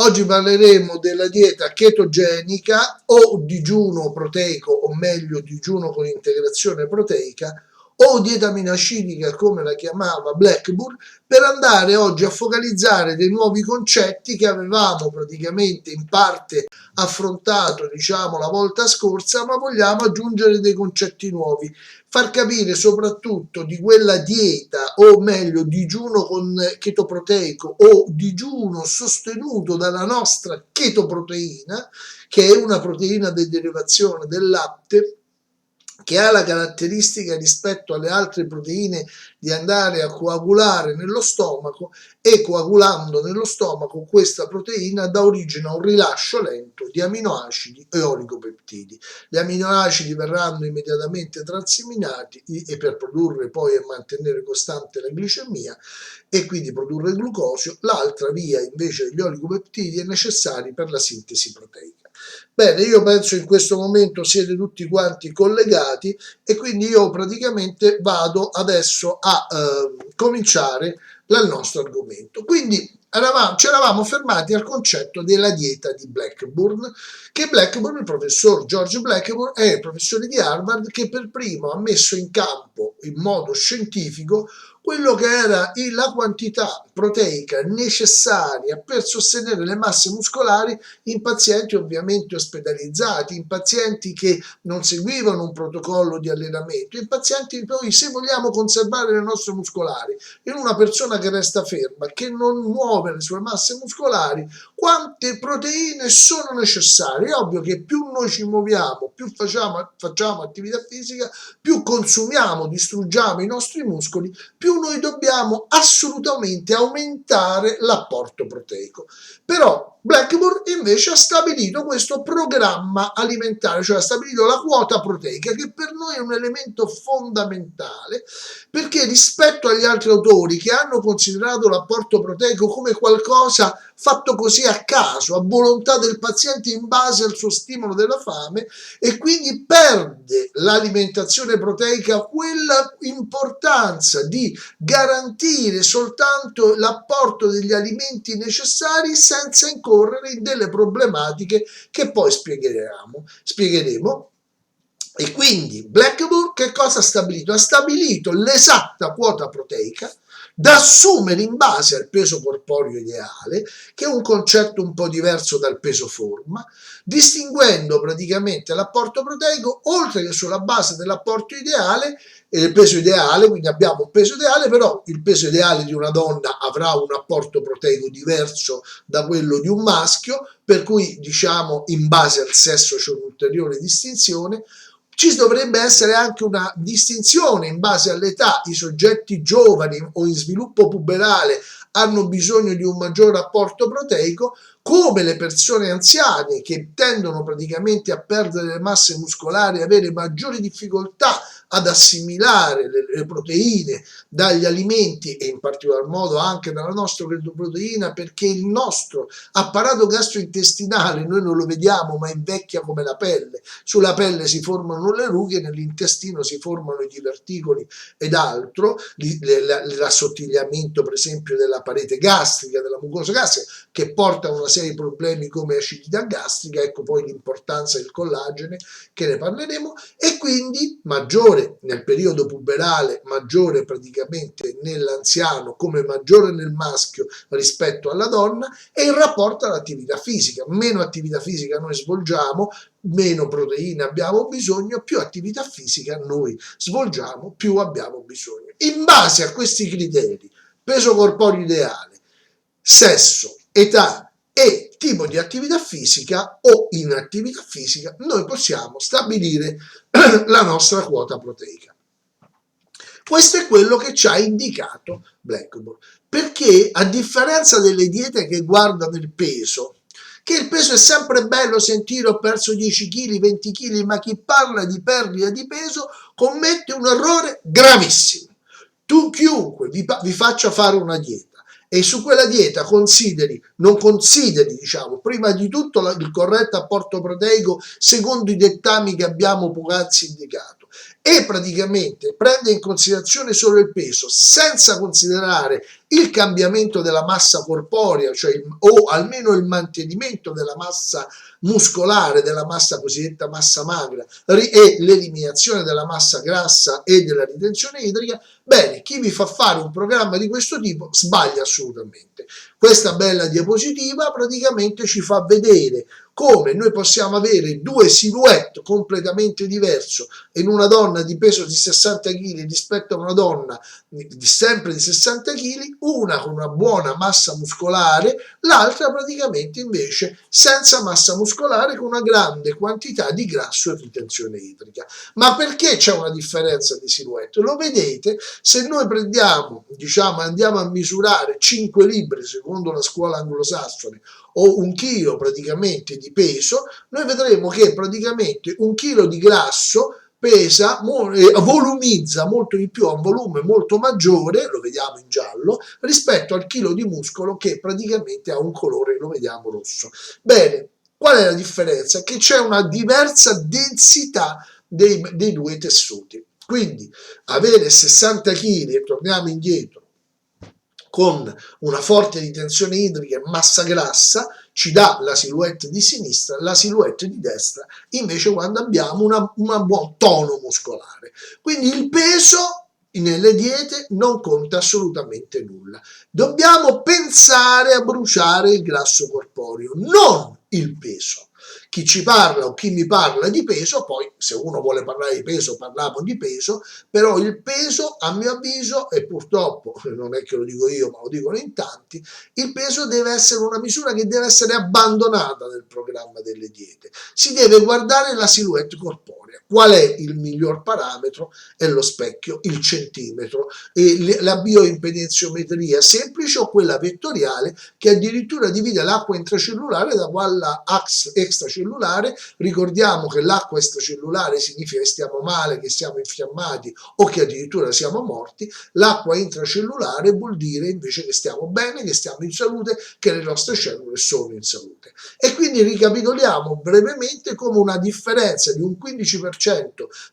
Oggi parleremo della dieta chetogenica o digiuno proteico, o meglio digiuno con integrazione proteica, o dieta aminoacidica come la chiamava Blackburn, per andare oggi a focalizzare dei nuovi concetti che avevamo praticamente in parte affrontato, diciamo, la volta scorsa, ma vogliamo aggiungere dei concetti nuovi, far capire soprattutto di quella dieta, o meglio digiuno con chetoproteico o digiuno sostenuto dalla nostra chetoproteina, che è una proteina di derivazione del latte, che ha la caratteristica rispetto alle altre proteine di andare a coagulare nello stomaco, e coagulando nello stomaco questa proteina dà origine a un rilascio lento di aminoacidi e oligopeptidi. Gli aminoacidi verranno immediatamente transaminati e per produrre poi e mantenere costante la glicemia e quindi produrre glucosio. L'altra via invece degli oligopeptidi è necessaria per la sintesi proteica. Bene, io penso in questo momento siete tutti quanti collegati e quindi io praticamente vado adesso a cominciare il nostro argomento. Quindi ci eravamo fermati al concetto della dieta di Blackburn, che Blackburn, il professor George Blackburn, è il professore di Harvard che per primo ha messo in campo in modo scientifico quello che era la quantità proteica necessaria per sostenere le masse muscolari in pazienti ovviamente ospedalizzati, in pazienti che non seguivano un protocollo di allenamento, in pazienti poi, se vogliamo conservare le nostre muscolari, in una persona che resta ferma, che non muove le sue masse muscolari, quante proteine sono necessarie. È ovvio che più noi ci muoviamo, più facciamo attività fisica, più consumiamo, distruggiamo i nostri muscoli, più noi dobbiamo assolutamente aumentare l'apporto proteico. Però Blackburn invece ha stabilito questo programma alimentare, cioè ha stabilito la quota proteica, che per noi è un elemento fondamentale, perché rispetto agli altri autori che hanno considerato l'apporto proteico come qualcosa fatto così a caso, a volontà del paziente in base al suo stimolo della fame, e quindi perde l'alimentazione proteica quella importanza di garantire soltanto l'apporto degli alimenti necessari senza incorrere in delle problematiche che poi spiegheremo. E quindi Blackburn che cosa ha stabilito? Ha stabilito l'esatta quota proteica da assumere in base al peso corporeo ideale, che è un concetto un po' diverso dal peso forma, distinguendo praticamente l'apporto proteico oltre che sulla base dell'apporto ideale e il peso ideale. Quindi abbiamo un peso ideale, però il peso ideale di una donna avrà un apporto proteico diverso da quello di un maschio, per cui diciamo in base al sesso c'è un'ulteriore distinzione. Ci dovrebbe essere anche una distinzione in base all'età. I soggetti giovani o in sviluppo puberale hanno bisogno di un maggior apporto proteico, come le persone anziane che tendono praticamente a perdere le masse muscolari e avere maggiori difficoltà ad assimilare le proteine dagli alimenti e in particolar modo anche dalla nostra proteina, perché il nostro apparato gastrointestinale noi non lo vediamo ma invecchia come la pelle. Sulla pelle si formano le rughe, nell'intestino si formano i diverticoli ed altro, l'assottigliamento per esempio della parete gastrica, della mucosa gastrica, che porta a una serie di problemi come acidità gastrica. Ecco poi l'importanza del collagene, che ne parleremo, e quindi maggiore nel periodo puberale, maggiore praticamente nell'anziano, come maggiore nel maschio rispetto alla donna, e in rapporto all'attività fisica. Meno attività fisica noi svolgiamo, meno proteine abbiamo bisogno, più attività fisica noi svolgiamo, più abbiamo bisogno. In base a questi criteri, peso corporeo ideale, sesso, età e tipo di attività fisica o inattività fisica, noi possiamo stabilire la nostra quota proteica. Questo è quello che ci ha indicato Blackburn, perché a differenza delle diete che guardano il peso, che il peso è sempre bello sentire ho perso 10 kg, 20 kg, ma chi parla di perdita di peso commette un errore gravissimo. Chiunque vi faccia fare una dieta e su quella dieta non consideri, diciamo, prima di tutto il corretto apporto proteico secondo i dettami che abbiamo poc'anzi indicato, e praticamente prende in considerazione solo il peso senza considerare il cambiamento della massa corporea, cioè o almeno il mantenimento della massa muscolare, della massa cosiddetta massa magra e l'eliminazione della massa grassa e della ritenzione idrica. Bene, chi vi fa fare un programma di questo tipo sbaglia assolutamente. Questa bella diapositiva praticamente ci fa vedere come noi possiamo avere due silhouette completamente diverse in una donna di peso di 60 kg rispetto a una donna sempre di 60 kg, una con una buona massa muscolare, l'altra praticamente invece senza massa muscolare con una grande quantità di grasso e ritenzione idrica. Ma perché c'è una differenza di silhouette? Lo vedete se noi prendiamo, diciamo, andiamo a misurare 5 libbre secondo la scuola anglosassone o un chilo praticamente di peso, noi vedremo che praticamente un chilo di grasso pesa, volumizza molto di più, ha un volume molto maggiore, lo vediamo in giallo, rispetto al chilo di muscolo che praticamente ha un colore, lo vediamo rosso. Bene, qual è la differenza? Che c'è una diversa densità dei due tessuti. Quindi avere 60 kg, e torniamo indietro, con una forte ritenzione idrica e massa grassa ci dà la silhouette di sinistra, la silhouette di destra invece quando abbiamo un buon tono muscolare. Quindi il peso nelle diete non conta assolutamente nulla. Dobbiamo pensare a bruciare il grasso corporeo, non il peso. Chi ci parla o chi mi parla di peso, poi se uno vuole parlare di peso parliamo di peso, però il peso a mio avviso, e purtroppo non è che lo dico io ma lo dicono in tanti, il peso deve essere una misura che deve essere abbandonata nel programma delle diete. Si deve guardare la silhouette corporea. Qual è il miglior parametro? È lo specchio, il centimetro, e la bioimpedenziometria semplice o quella vettoriale che addirittura divide l'acqua intracellulare da quella extracellulare. Ricordiamo che l'acqua extracellulare significa che stiamo male, che siamo infiammati o che addirittura siamo morti. L'acqua intracellulare vuol dire invece che stiamo bene, che stiamo in salute, che le nostre cellule sono in salute. E quindi ricapitoliamo brevemente come una differenza di un 15%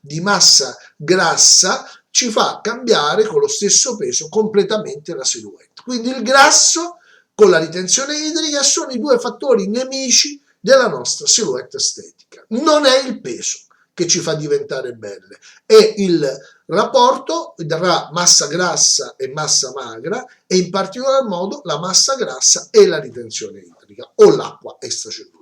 di massa grassa ci fa cambiare con lo stesso peso completamente la silhouette. Quindi il grasso con la ritenzione idrica sono i due fattori nemici della nostra silhouette estetica. Non è il peso che ci fa diventare belle, è il rapporto tra massa grassa e massa magra e in particolar modo la massa grassa e la ritenzione idrica o l'acqua extracellulare.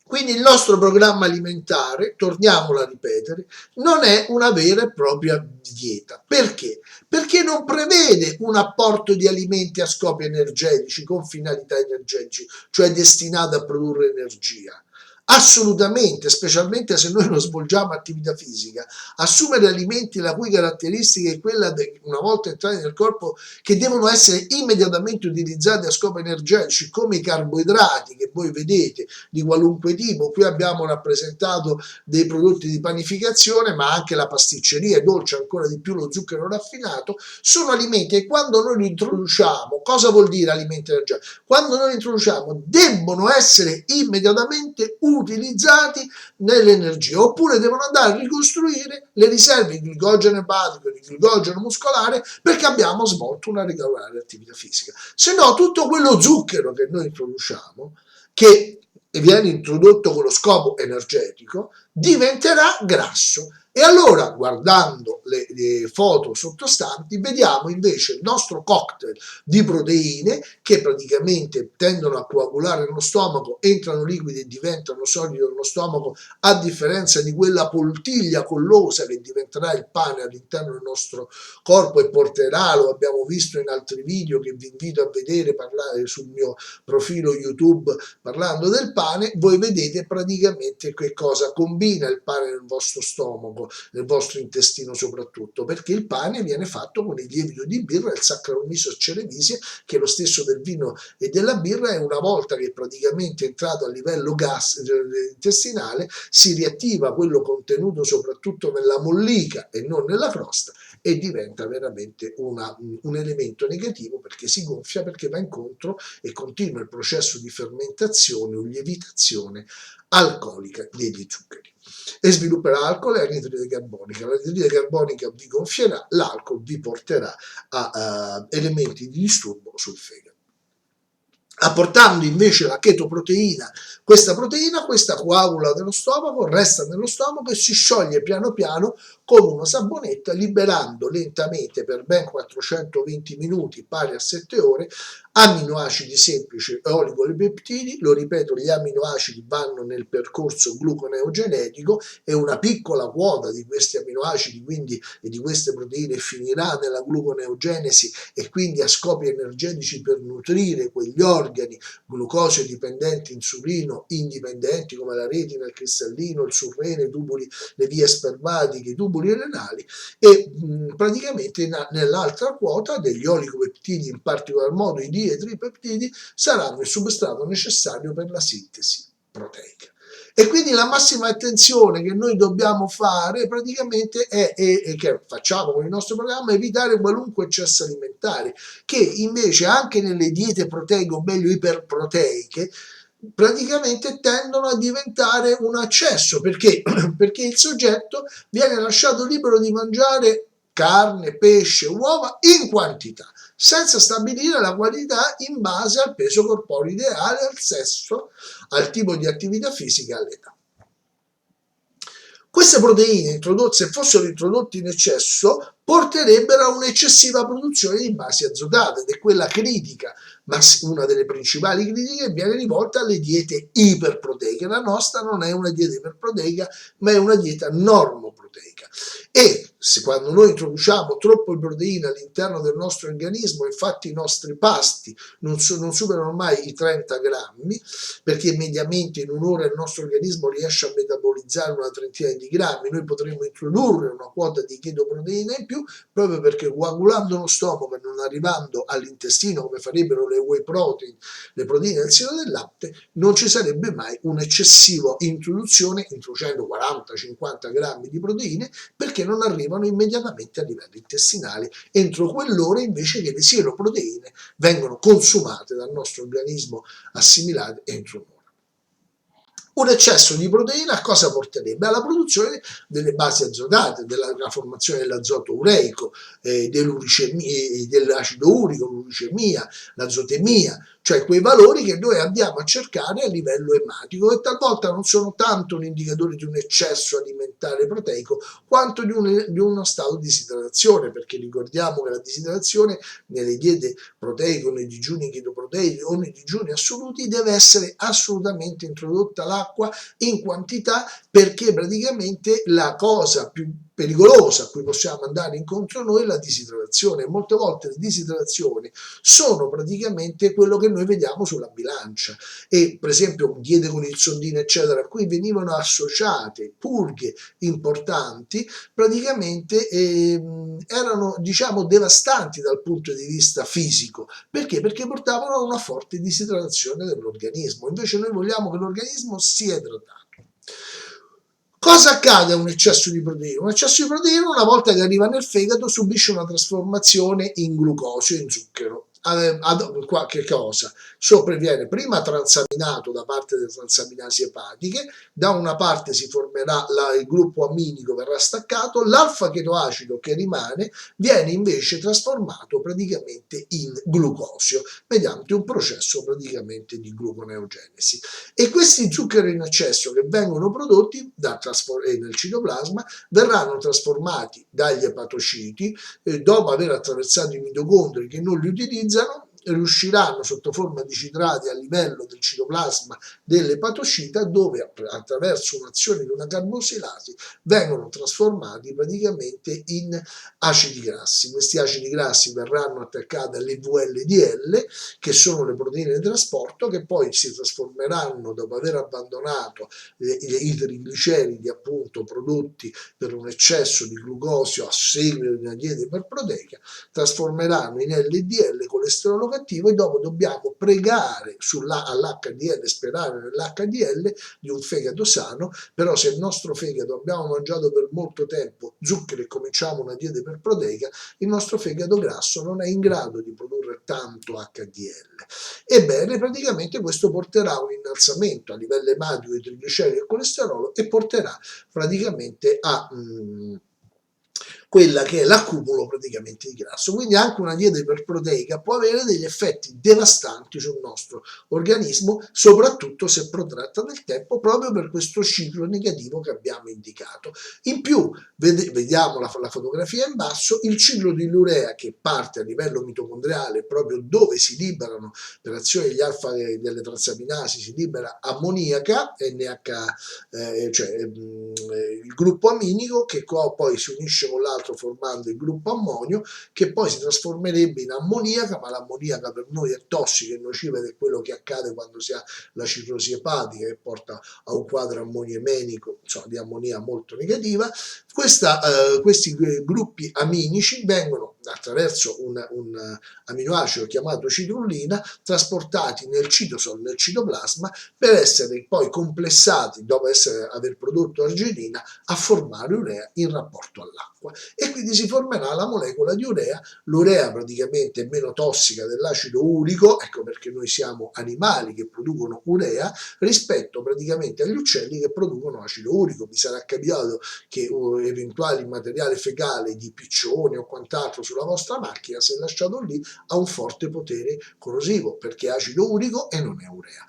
Quindi il nostro programma alimentare, torniamolo a ripetere, non è una vera e propria dieta. Perché? Perché non prevede un apporto di alimenti a scopi energetici con finalità energetici, cioè destinate a produrre energia. Assolutamente, specialmente se noi non svolgiamo attività fisica, assumere alimenti la cui caratteristica è quella una volta entrati nel corpo che devono essere immediatamente utilizzati a scopi energetici, come i carboidrati che voi vedete di qualunque tipo. Qui abbiamo rappresentato dei prodotti di panificazione, ma anche la pasticceria è dolce, ancora di più lo zucchero raffinato. Sono alimenti che quando noi li introduciamo, cosa vuol dire alimenti energetici? Quando noi li introduciamo debbono essere immediatamente utilizzati nell'energia, oppure devono andare a ricostruire le riserve di glicogeno epatico e di glicogeno muscolare perché abbiamo svolto una regolare attività fisica. Se no, tutto quello zucchero che noi introduciamo, che viene introdotto con lo scopo energetico, diventerà grasso. E allora, guardando le foto sottostanti, vediamo invece il nostro cocktail di proteine che praticamente tendono a coagulare nello stomaco, entrano liquidi e diventano solidi nello stomaco, a differenza di quella poltiglia collosa che diventerà il pane all'interno del nostro corpo e porterà, lo abbiamo visto in altri video che vi invito a vedere, parlare sul mio profilo YouTube parlando del pane. Voi vedete praticamente che cosa combina il pane nel vostro stomaco, nel vostro intestino soprattutto, perché il pane viene fatto con il lievito di birra, il Saccharomyces cerevisiae, che è lo stesso del vino e della birra, e una volta che praticamente è entrato a livello intestinale si riattiva quello contenuto soprattutto nella mollica e non nella crosta, e diventa veramente un elemento negativo, perché si gonfia, perché va incontro e continua il processo di fermentazione o lievitazione alcolica degli zuccheri e svilupperà alcol e anidride carbonica. L'anidride carbonica vi gonfierà, l'alcol vi porterà a elementi di disturbo sul fegato. Apportando invece la chetoproteina, questa coagula dello stomaco, resta nello stomaco e si scioglie piano piano come una sabbonetta, liberando lentamente per ben 420 minuti, pari a 7 ore, aminoacidi semplici e oligopeptidi. Lo ripeto, gli aminoacidi vanno nel percorso gluconeogenetico e una piccola quota di questi aminoacidi, quindi, e di queste proteine, finirà nella gluconeogenesi e quindi a scopi energetici per nutrire quegli organi glucosio dipendenti, insulino indipendenti, come la retina, il cristallino, il surrene, i tubuli, le vie spermatiche, i tubuli renali, e praticamente nell'altra quota degli oligopeptidi, in particolar modo i dietripeptidi, saranno il substrato necessario per la sintesi proteica. E quindi la massima attenzione che noi dobbiamo fare praticamente e che facciamo con il nostro programma, è evitare qualunque eccesso alimentare, che invece anche nelle diete proteiche, o meglio iperproteiche, praticamente tendono a diventare un eccesso. Perché? Perché il soggetto viene lasciato libero di mangiare carne, pesce, uova in quantità, senza stabilire la qualità in base al peso corporeo ideale, al sesso, al tipo di attività fisica e all'età. Queste proteine introdotte, se fossero introdotte in eccesso, porterebbero a un'eccessiva produzione di basi azotate, ed è quella critica, ma una delle principali critiche viene rivolta alle diete iperproteiche. La nostra non è una dieta iperproteica, ma è una dieta normoproteica. E se quando noi introduciamo troppo proteina all'interno del nostro organismo, infatti i nostri pasti non superano mai i 30 grammi, perché mediamente in un'ora il nostro organismo riesce a metabolizzare una trentina di grammi, noi potremmo introdurre una quota di chetoproteina in più, proprio perché coagulando lo stomaco e non arrivando all'intestino come farebbero le whey protein, le proteine del seno del latte, non ci sarebbe mai un'eccessiva introduzione, introducendo 40-50 grammi di proteine, perché non arrivano immediatamente a livello intestinale entro quell'ora, invece che le siero proteine vengono consumate dal nostro organismo, assimilate entro un'ora. Un eccesso di proteina a cosa porterebbe? Alla produzione delle basi azotate, della formazione dell'azoto ureico, dell'acido urico, l'uricemia, l'azotemia, cioè quei valori che noi andiamo a cercare a livello ematico, e talvolta non sono tanto un indicatore di un eccesso alimentare proteico quanto di uno stato di disidratazione, perché ricordiamo che la disidratazione nelle diete proteiche, o nei digiuni chetoproteici o nei digiuni assoluti, deve essere assolutamente introdotta l'acqua in quantità, perché praticamente la cosa più pericolosa a cui possiamo andare incontro noi è la disidratazione. Molte volte le disidratazioni sono praticamente quello che noi vediamo sulla bilancia, e per esempio diete con il sondino eccetera, a cui venivano associate purghe importanti, praticamente erano, diciamo, devastanti dal punto di vista fisico. Perché? Perché portavano a una forte disidratazione dell'organismo. Invece noi vogliamo che l'organismo sia idratato. Cosa accade a un eccesso di proteina? Un eccesso di proteina, una volta che arriva nel fegato, subisce una trasformazione in glucosio, in zucchero. Che cosa? Sopravviene prima transaminato da parte delle transaminasi epatiche, da una parte si formerà il gruppo aminico, verrà staccato, l'alfa chetoacido che rimane viene invece trasformato praticamente in glucosio mediante un processo praticamente di gluconeogenesi. E questi zuccheri in eccesso che vengono prodotti nel citoplasma verranno trasformati dagli epatociti, dopo aver attraversato i mitocondri che non li utilizzano, riusciranno sotto forma di citrati a livello del citoplasma dell'epatocita, dove attraverso un'azione di una carbosilasi vengono trasformati praticamente in acidi grassi. Questi acidi grassi verranno attaccati alle VLDL, che sono le proteine di trasporto, che poi si trasformeranno, dopo aver abbandonato i trigliceridi appunto prodotti per un eccesso di glucosio a seguito di una dieta iperproteica, trasformeranno in LDL, colesterolo cattivo e dopo dobbiamo pregare all'HDL, sperare nell'HDL di un fegato sano, però se il nostro fegato abbiamo mangiato per molto tempo zuccheri e cominciamo una dieta iperproteica, il nostro fegato grasso non è in grado di produrre tanto HDL. Ebbene, praticamente questo porterà a un innalzamento a livello ematico di trigliceridi e colesterolo e porterà praticamente a quella che è l'accumulo praticamente di grasso. Quindi anche una dieta iperproteica può avere degli effetti devastanti sul nostro organismo, soprattutto se protratta nel tempo, proprio per questo ciclo negativo che abbiamo indicato. In più, vediamo la fotografia in basso, il ciclo di urea che parte a livello mitocondriale, proprio dove si liberano per azione delle transaminasi, si libera ammoniaca, cioè il gruppo aminico che poi si unisce con l'altro formando il gruppo ammonio, che poi si trasformerebbe in ammoniaca, ma l'ammoniaca per noi è tossica e nociva ed è quello che accade quando si ha la cirrosi epatica, che porta a un quadro ammoniemenico, insomma, di ammonia molto negativa. Questi gruppi aminici vengono attraverso un aminoacido chiamato citrullina trasportati nel citosol, nel citoplasma, per essere poi complessati, dopo aver prodotto arginina, a formare urea in rapporto all'acqua. E quindi si formerà la molecola di urea. L'urea praticamente è meno tossica dell'acido urico, ecco perché noi siamo animali che producono urea, rispetto praticamente agli uccelli che producono acido urico. Vi sarà capitato che eventuali materiale fecale di piccioni o quant'altro sulla vostra macchina, se lasciato lì, ha un forte potere corrosivo, perché è acido urico e non è urea.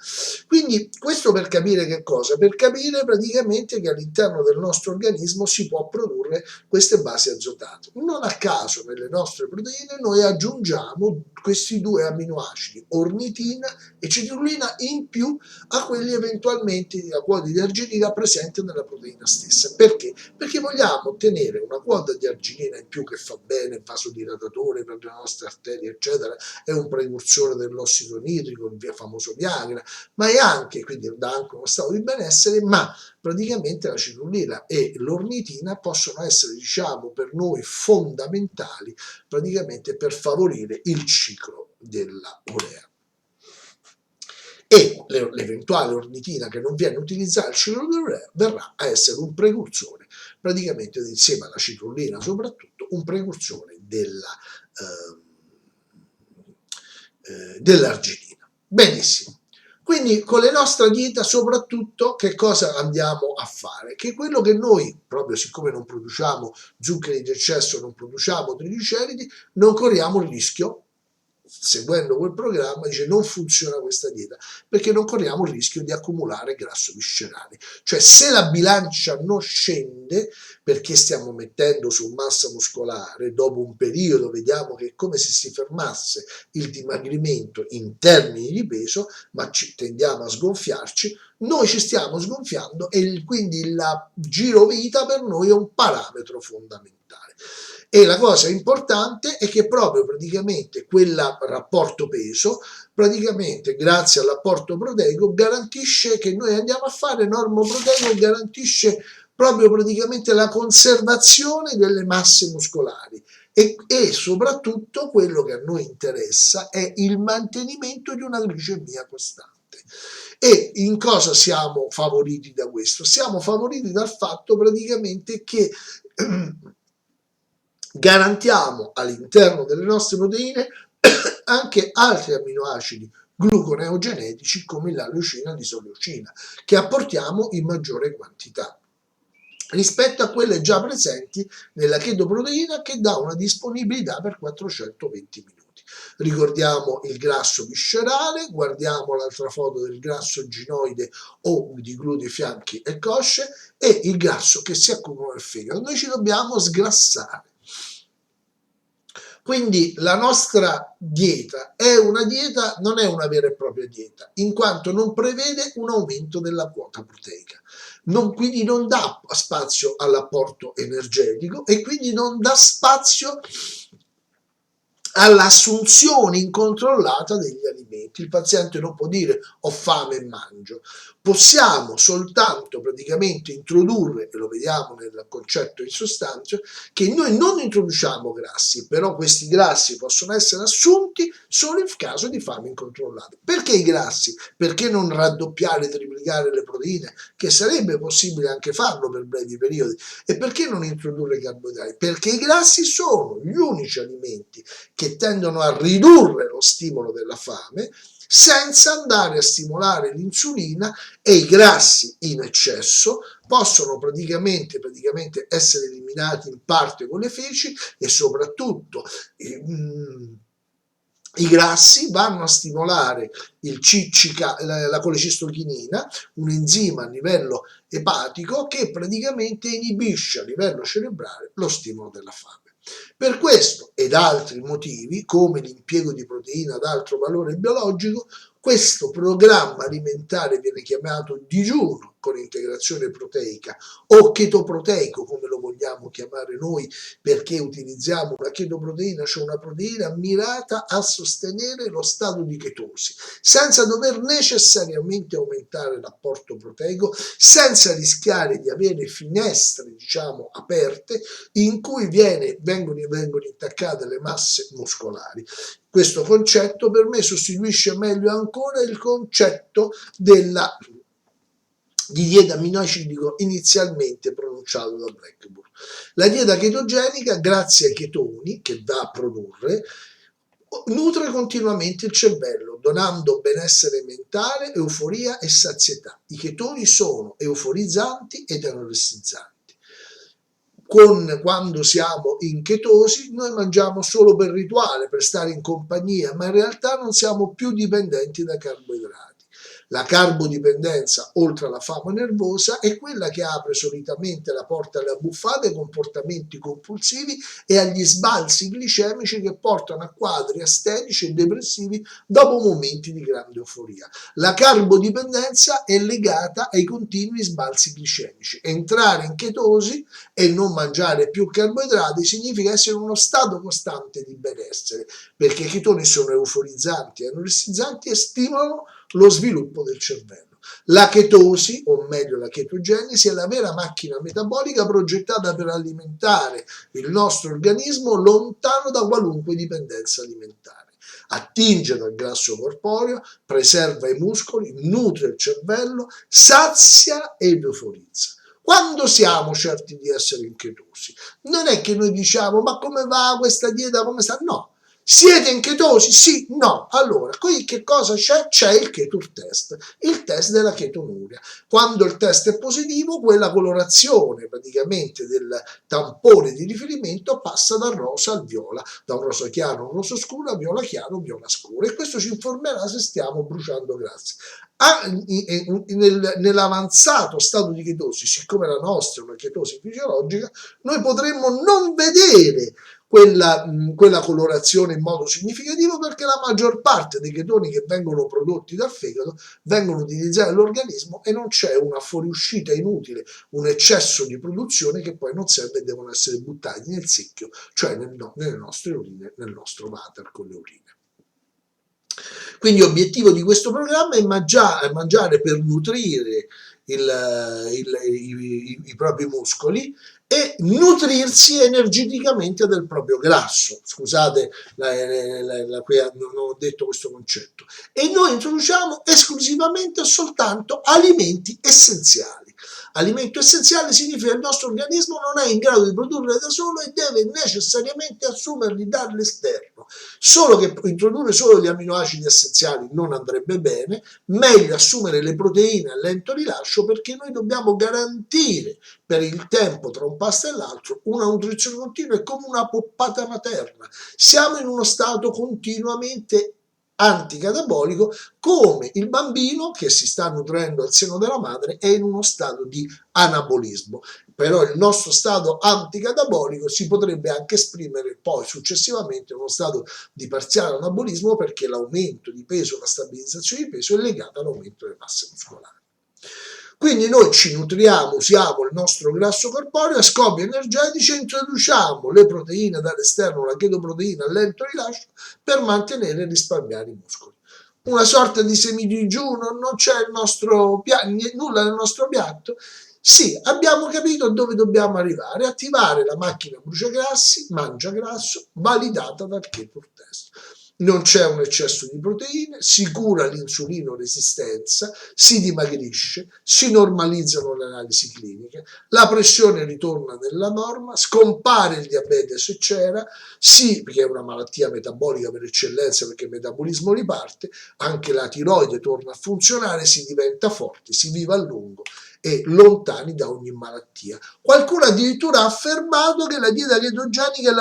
Quindi questo per capire che cosa? Per capire praticamente che all'interno del nostro organismo si può produrre queste basi azotate. Non a caso nelle nostre proteine noi aggiungiamo questi due aminoacidi, ornitina e citrullina, in più a quelli eventualmente a quota di arginina presente nella proteina stessa. Perché? Perché vogliamo ottenere una quota di arginina in più che fa bene, vasodilatatore per le nostre arterie, eccetera, è un precursore dell'ossido nitrico, il famoso Viagra, ma è anche, quindi dà anche uno stato di benessere, ma praticamente la citrullina e l'ornitina possono essere, diciamo, per noi fondamentali praticamente per favorire il ciclo della urea. E l'eventuale ornitina che non viene utilizzata al ciclo dell'urea verrà a essere un precursore praticamente insieme alla citrullina, soprattutto un precursore dell'arginina. Benissimo. Quindi con le nostre dieta soprattutto che cosa andiamo a fare? Che quello che noi, proprio siccome non produciamo zuccheri di eccesso, non produciamo trigliceridi, non corriamo il rischio, seguendo quel programma, dice non funziona questa dieta, perché non corriamo il rischio di accumulare grasso viscerale. Cioè se la bilancia non scende, perché stiamo mettendo su massa muscolare, dopo un periodo vediamo che è come se si fermasse il dimagrimento in termini di peso, ma tendiamo a sgonfiarci, noi ci stiamo sgonfiando e quindi la girovita per noi è un parametro fondamentale. E la cosa importante è che proprio praticamente quel rapporto peso, praticamente grazie all'apporto proteico, garantisce che noi andiamo a fare normoproteico, garantisce proprio praticamente la conservazione delle masse muscolari e soprattutto quello che a noi interessa è il mantenimento di una glicemia costante. E in cosa siamo favoriti da questo? Siamo favoriti dal fatto praticamente che garantiamo all'interno delle nostre proteine anche altri amminoacidi gluconeogenetici come la leucina e l'isoleucina, che apportiamo in maggiore quantità rispetto a quelle già presenti nella chetoproteina, che dà una disponibilità per 420 minuti. Ricordiamo il grasso viscerale, guardiamo l'altra foto del grasso ginoide o di glutei, fianchi e cosce, e il grasso che si accumula nel fegato. Noi ci dobbiamo sgrassare. Quindi la nostra dieta è una dieta, non è una vera e propria dieta, in quanto non prevede un aumento della quota proteica, quindi non dà spazio all'apporto energetico e quindi non dà spazio all'assunzione incontrollata degli alimenti. Il paziente non può dire ho fame e mangio. Possiamo soltanto praticamente introdurre, e lo vediamo nel concetto di sostanza, che noi non introduciamo grassi, però questi grassi possono essere assunti solo in caso di fame incontrollata. Perché i grassi? Perché non raddoppiare, triplicare le proteine, che sarebbe possibile anche farlo per brevi periodi, e perché non introdurre carboidrati? Perché i grassi sono gli unici alimenti che tendono a ridurre lo stimolo della fame senza andare a stimolare l'insulina, e i grassi in eccesso possono praticamente essere eliminati in parte con le feci, e soprattutto i grassi vanno a stimolare la colecistochinina, un enzima a livello epatico che praticamente inibisce a livello cerebrale lo stimolo della fame. Per questo ed altri motivi, come l'impiego di proteina ad alto valore biologico, questo programma alimentare viene chiamato digiuno con integrazione proteica o chetoproteico, come lo vogliamo chiamare noi, perché utilizziamo una chetoproteina, cioè una proteina mirata a sostenere lo stato di chetosi, senza dover necessariamente aumentare l'apporto proteico, senza rischiare di avere finestre, diciamo, aperte in cui vengono intaccate le masse muscolari. Questo concetto per me sostituisce meglio ancora il concetto di dieta aminoacidico inizialmente pronunciato da Blackburn. La dieta chetogenica, grazie ai chetoni che va a produrre, nutre continuamente il cervello, donando benessere mentale, euforia e sazietà. I chetoni sono euforizzanti ed anoressizzanti. Quando siamo in chetosi noi mangiamo solo per rituale, per stare in compagnia, ma in realtà non siamo più dipendenti da carboidrati. La carbodipendenza, oltre alla fame nervosa, è quella che apre solitamente la porta alle abbuffate, ai comportamenti compulsivi e agli sbalzi glicemici che portano a quadri astenici e depressivi dopo momenti di grande euforia. La carbodipendenza è legata ai continui sbalzi glicemici. Entrare in chetosi e non mangiare più carboidrati significa essere in uno stato costante di benessere, perché i chetoni sono euforizzanti e anoressizzanti e stimolano lo sviluppo del cervello. La chetosi, o meglio la chetogenesi, è la vera macchina metabolica progettata per alimentare il nostro organismo lontano da qualunque dipendenza alimentare. Attinge dal grasso corporeo, preserva i muscoli, nutre il cervello, sazia ed euforizza. Quando siamo certi di essere in chetosi, non è che noi diciamo ma come va questa dieta, come sta? No. Siete in chetosi? Sì, no. Allora, qui che cosa c'è? C'è il Ketur test, il test della chetonuria. Quando il test è positivo, quella colorazione praticamente del tampone di riferimento passa dal rosa al viola, da un rosa chiaro a un rosa scuro, a viola chiaro, viola scuro, e questo ci informerà se stiamo bruciando grassi. Nell'avanzato stato di chetosi, siccome la nostra è una chetosi fisiologica, noi potremmo non vedere quella colorazione in modo significativo, perché la maggior parte dei chetoni che vengono prodotti dal fegato vengono utilizzati dall'organismo e non c'è una fuoriuscita inutile, un eccesso di produzione che poi non serve e devono essere buttati nel secchio, cioè nelle nostre urine, nel nostro water con le urine. Quindi l'obiettivo di questo programma è mangiare per nutrire i propri muscoli e nutrirsi energeticamente del proprio grasso. Scusate, qui non ho detto questo concetto. E noi introduciamo esclusivamente e soltanto alimenti essenziali. Alimento essenziale significa che il nostro organismo non è in grado di produrre da solo e deve necessariamente assumerli dall'esterno. Solo che introdurre solo gli amminoacidi essenziali non andrebbe bene, meglio assumere le proteine a lento rilascio, perché noi dobbiamo garantire per il tempo tra un pasto e l'altro una nutrizione continua, è come una poppata materna. Siamo in uno stato continuamente anticatabolico, come il bambino che si sta nutrendo al seno della madre è in uno stato di anabolismo. Però il nostro stato anticatabolico si potrebbe anche esprimere poi successivamente in uno stato di parziale anabolismo, perché l'aumento di peso, la stabilizzazione di peso è legata all'aumento delle masse muscolari. Quindi noi ci nutriamo, usiamo il nostro grasso corporeo a scopi energetici e introduciamo le proteine dall'esterno, la chetoproteina a lento rilascio per mantenere e risparmiare i muscoli. Una sorta di semidigiuno, non c'è il nostro nulla nel nostro piatto? Sì, abbiamo capito dove dobbiamo arrivare, attivare la macchina bruciagrassi, mangia grasso, validata dal keto test. Non c'è un eccesso di proteine, si cura l'insulinoresistenza, si dimagrisce, si normalizzano le analisi cliniche, la pressione ritorna nella norma, scompare il diabete se c'era, sì, perché è una malattia metabolica per eccellenza perché il metabolismo riparte, anche la tiroide torna a funzionare, si diventa forti, si vive a lungo e lontani da ogni malattia. Qualcuno addirittura ha affermato che la dieta chetogenica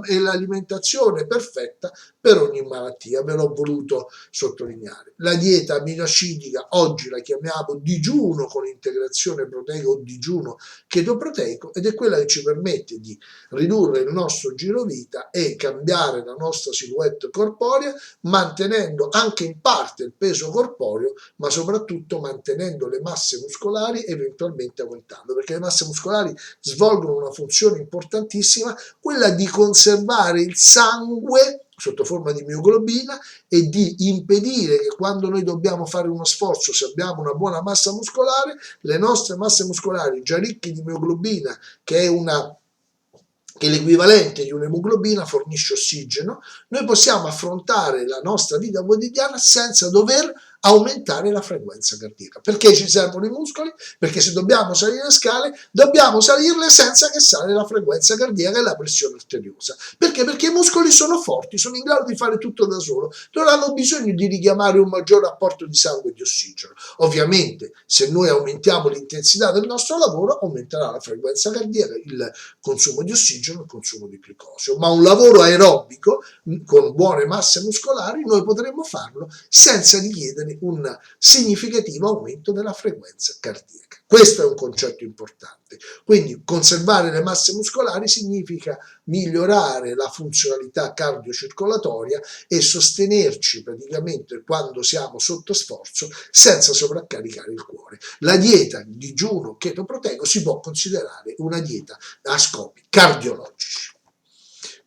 è l'alimentazione perfetta per ogni malattia, ve l'ho voluto sottolineare. La dieta aminoacidica oggi la chiamiamo digiuno con integrazione proteica o digiuno chetoproteico ed è quella che ci permette di ridurre il nostro giro vita e cambiare la nostra silhouette corporea, mantenendo anche in parte il peso corporeo, ma soprattutto mantenendo le masse muscolari, eventualmente aumentando, perché le masse muscolari svolgono una funzione importantissima, quella di conservare il sangue sotto forma di mioglobina e di impedire che quando noi dobbiamo fare uno sforzo, se abbiamo una buona massa muscolare, le nostre masse muscolari già ricche di mioglobina, che è l'equivalente di un'emoglobina, fornisce ossigeno, noi possiamo affrontare la nostra vita quotidiana senza dover aumentare la frequenza cardiaca. Perché ci servono i muscoli? Perché se dobbiamo salire le scale, dobbiamo salirle senza che sale la frequenza cardiaca e la pressione arteriosa. Perché? Perché i muscoli sono forti, sono in grado di fare tutto da solo, non hanno bisogno di richiamare un maggiore apporto di sangue e di ossigeno. Ovviamente, se noi aumentiamo l'intensità del nostro lavoro, aumenterà la frequenza cardiaca, il consumo di ossigeno, il consumo di glicosio. Ma un lavoro aerobico con buone masse muscolari noi potremmo farlo senza richiedere un significativo aumento della frequenza cardiaca. Questo è un concetto importante. Quindi conservare le masse muscolari significa migliorare la funzionalità cardiocircolatoria e sostenerci praticamente quando siamo sotto sforzo senza sovraccaricare il cuore. La dieta digiuno chetoproteico si può considerare una dieta a scopi cardiologici.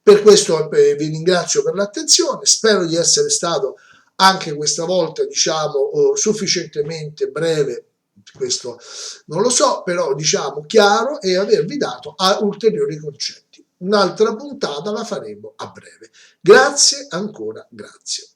Per questo vi ringrazio per l'attenzione, spero di essere stato anche questa volta sufficientemente breve, questo non lo so, però chiaro e avervi dato ulteriori concetti. Un'altra puntata la faremo a breve. Grazie ancora, grazie.